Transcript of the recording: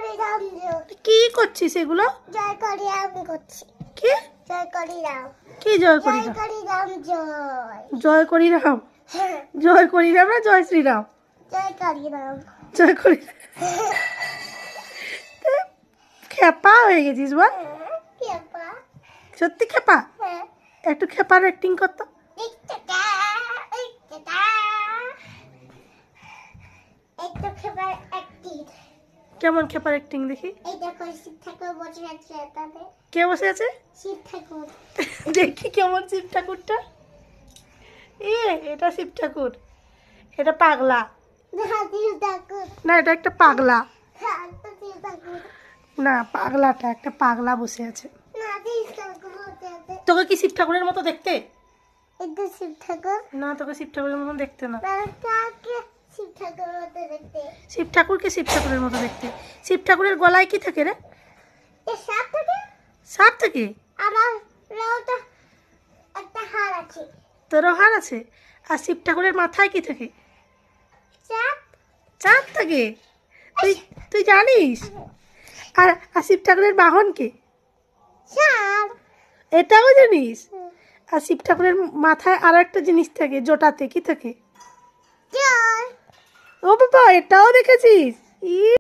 করি রাম জয়। কি করছিস এগুলো? জয় করি রাম করছি। কি জয় করি রাম। কি জয় করি জয় রাম? করি রাম জয়। জয় করি রাম? হ্যাঁ, জয় করি রাম না জয় শ্রীরাম? জয় করি রাম। জয় করি খেপা হয়ে গেছিস বল? হ্যাঁ, খেপা। সত্যি খেপা? হ্যাঁ, একটু খেপার অ্যাক্টিং করতো। টিকটিকা, টিকটিকা। একটু খেপার একটি। কেমন খেপার অ্যাক্টিং দেখি? এই দেখো শিব ঠাকুর বসে আছে এটাতে। কে বসে আছে? শিব ঠাকুর। দেখি কেমন শিব ঠাকুরটা। এটা শিব ঠাকুর, এটা পাগলা। না, শিব ঠাকুর। না, এটা একটা পাগলা। হ্যাঁ, একটা শিব ঠাকুর। না, পাগলাটা একটা পাগলা বসে আছে। না, শিব ঠাকুর বসে আছে। তোকে কি শিব ঠাকুরের মতো দেখতে? এটা শিব ঠাকুর। না, তোকে শিব ঠাকুরের মতো দেখতে না। কাকে শিব ঠাকুর মতো দেখতে? শিব ঠাকুরকে শিব ঠাকুরের মতো দেখতে। শিব ঠাকুরের গলায় কি থাকে রে? এ সাপ থাকে? সাপ থাকে? আমার ওটা একটা হার আছে। তোরও হার আছে? আর শিব ঠাকুরের মাথায় কি থাকে? সাপ। চাঁদ থাকে? তুই তুই জানিস? আর আর শিব ঠাকুরের বাহন কে? সাপ। এটাও জানিস? আর শিব ঠাকুরের মাথায় আর একটা জিনিস থাকে, জটাতে কি থাকে? জয়। ও বাবা, এটাও দেখেছিস?